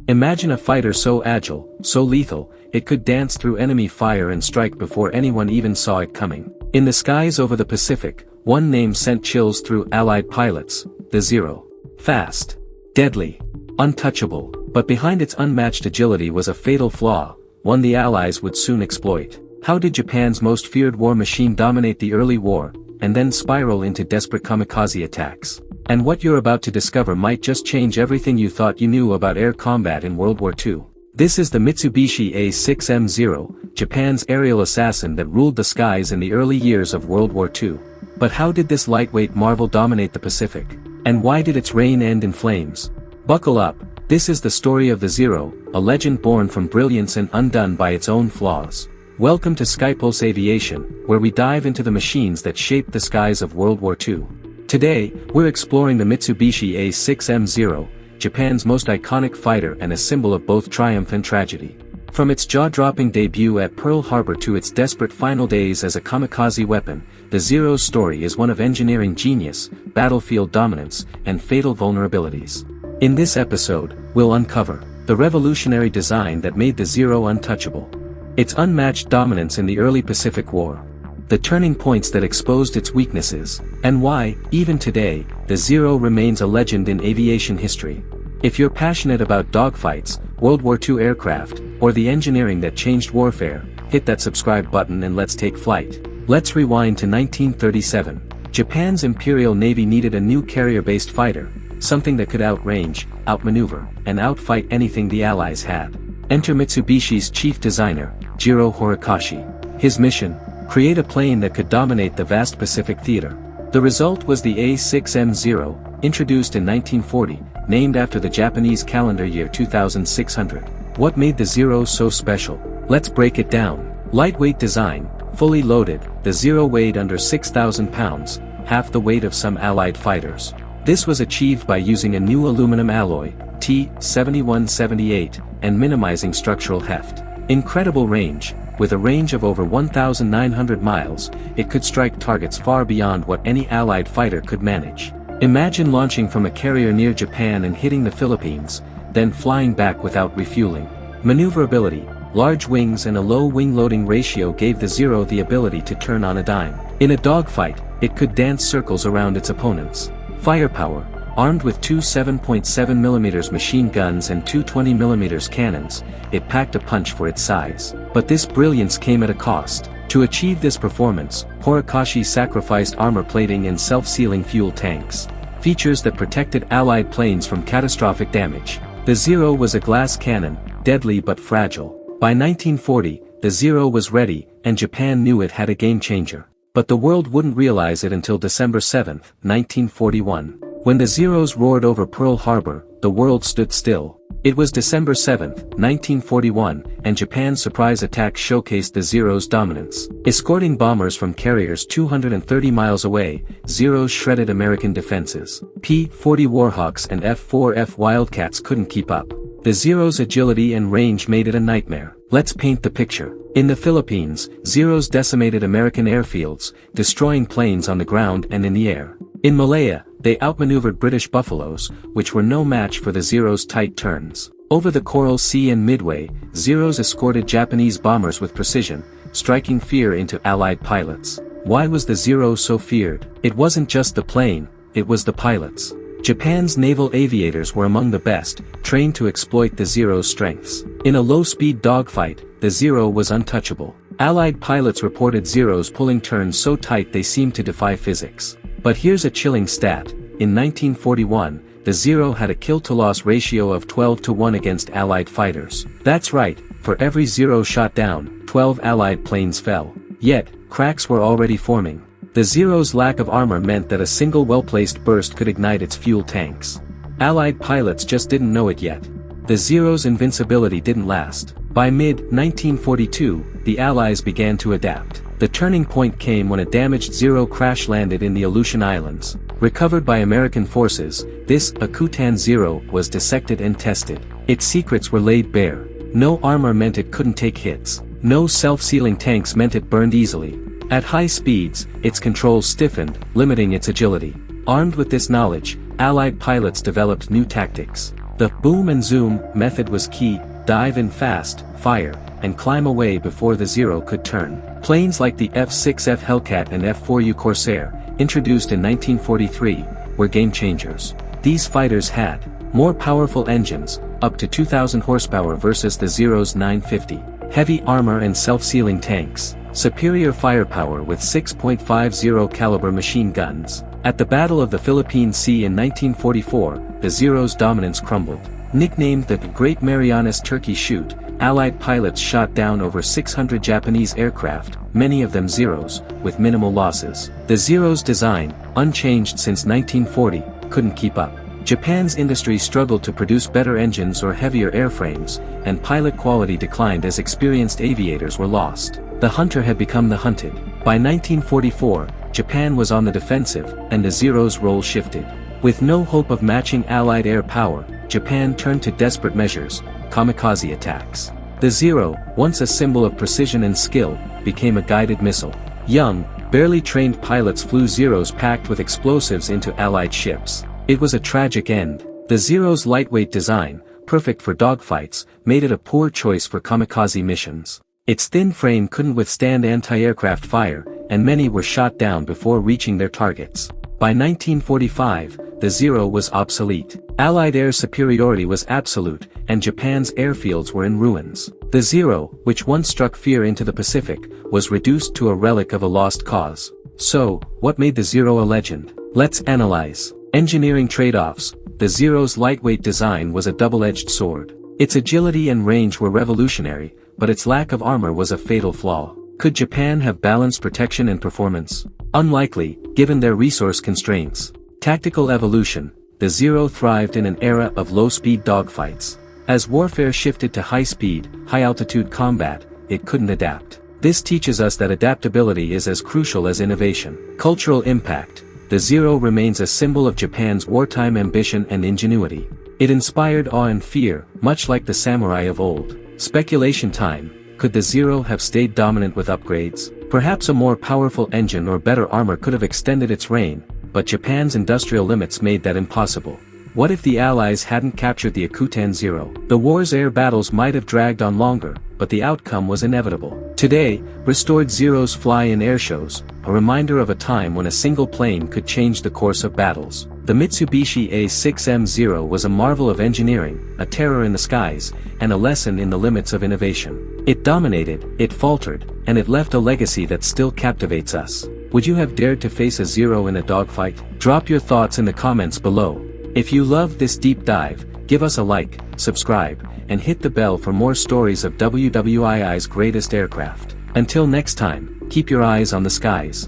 Imagine a fighter so agile, so lethal, it could dance through enemy fire and strike before anyone even saw it coming. In the skies over the Pacific, one name sent chills through Allied pilots: the Zero. Fast, deadly, untouchable, but behind its unmatched agility was a fatal flaw, one the Allies would soon exploit. How did Japan's most feared war machine dominate the early war, and then spiral into desperate kamikaze attacks? And what you're about to discover might just change everything you thought you knew about air combat in World War II. This is the Mitsubishi A6M Zero, Japan's aerial assassin that ruled the skies in the early years of World War II. But how did this lightweight marvel dominate the Pacific? And why did its reign end in flames? Buckle up, this is the story of the Zero, a legend born from brilliance and undone by its own flaws. Welcome to Skypulse Aviation, where we dive into the machines that shaped the skies of World War II. Today, we're exploring the Mitsubishi A6M Zero, Japan's most iconic fighter and a symbol of both triumph and tragedy. From its jaw-dropping debut at Pearl Harbor to its desperate final days as a kamikaze weapon, the Zero's story is one of engineering genius, battlefield dominance, and fatal vulnerabilities. In this episode, we'll uncover the revolutionary design that made the Zero untouchable, its unmatched dominance in the early Pacific War, the turning points that exposed its weaknesses, and why, even today, the Zero remains a legend in aviation history. If you're passionate about dogfights, World War II aircraft, or the engineering that changed warfare, hit that subscribe button and let's take flight. Let's rewind to 1937. Japan's Imperial Navy needed a new carrier-based fighter, something that could outrange, outmaneuver, and outfight anything the Allies had. Enter Mitsubishi's chief designer, Jiro Horikoshi. His mission: create a plane that could dominate the vast Pacific theater. The result was the A6M Zero, introduced in 1940, named after the Japanese calendar year 2600. What made the Zero so special? Let's break it down. Lightweight design, fully loaded, the Zero weighed under 6,000 pounds, half the weight of some Allied fighters. This was achieved by using a new aluminum alloy, T7178, and minimizing structural heft. Incredible range. With a range of over 1,900 miles, it could strike targets far beyond what any Allied fighter could manage. Imagine launching from a carrier near Japan and hitting the Philippines, then flying back without refueling. Maneuverability, large wings and a low wing-loading ratio gave the Zero the ability to turn on a dime. In a dogfight, it could dance circles around its opponents. Firepower, armed with two 7.7mm machine guns and two 20mm cannons, it packed a punch for its size. But this brilliance came at a cost. To achieve this performance, Horikoshi sacrificed armor plating and self-sealing fuel tanks, features that protected Allied planes from catastrophic damage. The Zero was a glass cannon, deadly but fragile. By 1940, the Zero was ready, and Japan knew it had a game-changer. But the world wouldn't realize it until December 7, 1941. When the Zeros roared over Pearl Harbor, the world stood still. It was December 7, 1941, and Japan's surprise attack showcased the Zero's dominance. Escorting bombers from carriers 230 miles away, Zeros shredded American defenses. P-40 Warhawks and F4F Wildcats couldn't keep up. The Zero's agility and range made it a nightmare. Let's paint the picture. In the Philippines, Zeros decimated American airfields, destroying planes on the ground and in the air. In Malaya, they outmaneuvered British Buffaloes, which were no match for the Zero's tight turns. Over the Coral Sea and Midway, Zeros escorted Japanese bombers with precision, striking fear into Allied pilots. Why was the Zero so feared? It wasn't just the plane, it was the pilots. Japan's naval aviators were among the best, trained to exploit the Zero's strengths. In a low-speed dogfight, the Zero was untouchable. Allied pilots reported Zeros pulling turns so tight they seemed to defy physics. But here's a chilling stat. In 1941, the Zero had a kill-to-loss ratio of 12-to-1 against Allied fighters. That's right, for every Zero shot down, 12 Allied planes fell. Yet, cracks were already forming. The Zero's lack of armor meant that a single well-placed burst could ignite its fuel tanks. Allied pilots just didn't know it yet. The Zero's invincibility didn't last. By mid-1942, the Allies began to adapt. The turning point came when a damaged Zero crash-landed in the Aleutian Islands. Recovered by American forces, this Akutan Zero was dissected and tested. Its secrets were laid bare. No armor meant it couldn't take hits. No self-sealing tanks meant it burned easily. At high speeds, its controls stiffened, limiting its agility. Armed with this knowledge, Allied pilots developed new tactics. The boom and zoom method was key: dive in fast, fire, and climb away before the Zero could turn. Planes like the F6F Hellcat and F4U Corsair, introduced in 1943, were game changers. These fighters had more powerful engines, up to 2,000 horsepower versus the Zero's 950, heavy armor and self-sealing tanks, superior firepower with 6.50 caliber machine guns. At the Battle of the Philippine Sea in 1944, the Zero's dominance crumbled. Nicknamed the Great Marianas Turkey Shoot, Allied pilots shot down over 600 Japanese aircraft, many of them Zeros, with minimal losses. The Zero's design, unchanged since 1940, couldn't keep up. Japan's industry struggled to produce better engines or heavier airframes, and pilot quality declined as experienced aviators were lost. The hunter had become the hunted. By 1944, Japan was on the defensive, and the Zero's role shifted. With no hope of matching Allied air power, Japan turned to desperate measures: kamikaze attacks. The Zero, once a symbol of precision and skill, became a guided missile. Young, barely trained pilots flew Zeros packed with explosives into Allied ships. It was a tragic end. The Zero's lightweight design, perfect for dogfights, made it a poor choice for kamikaze missions. Its thin frame couldn't withstand anti-aircraft fire, and many were shot down before reaching their targets. By 1945, the Zero was obsolete. Allied air superiority was absolute, and Japan's airfields were in ruins. The Zero, which once struck fear into the Pacific, was reduced to a relic of a lost cause. So, what made the Zero a legend? Let's analyze. Engineering trade-offs. The Zero's lightweight design was a double-edged sword. Its agility and range were revolutionary, but its lack of armor was a fatal flaw. Could Japan have balanced protection and performance? Unlikely, given their resource constraints. Tactical evolution. The Zero thrived in an era of low-speed dogfights. As warfare shifted to high-speed, high-altitude combat, it couldn't adapt. This teaches us that adaptability is as crucial as innovation. Cultural impact. The Zero remains a symbol of Japan's wartime ambition and ingenuity. It inspired awe and fear, much like the samurai of old. Speculation time. Could the Zero have stayed dominant with upgrades? Perhaps a more powerful engine or better armor could have extended its reign, but Japan's industrial limits made that impossible. What if the Allies hadn't captured the Akutan Zero? The war's air battles might have dragged on longer, but the outcome was inevitable. Today, restored Zeros fly in air shows, a reminder of a time when a single plane could change the course of battles. The Mitsubishi A6M Zero was a marvel of engineering, a terror in the skies, and a lesson in the limits of innovation. It dominated, it faltered, and it left a legacy that still captivates us. Would you have dared to face a Zero in a dogfight? Drop your thoughts in the comments below. If you loved this deep dive, give us a like, subscribe, and hit the bell for more stories of WWII's greatest aircraft. Until next time, keep your eyes on the skies.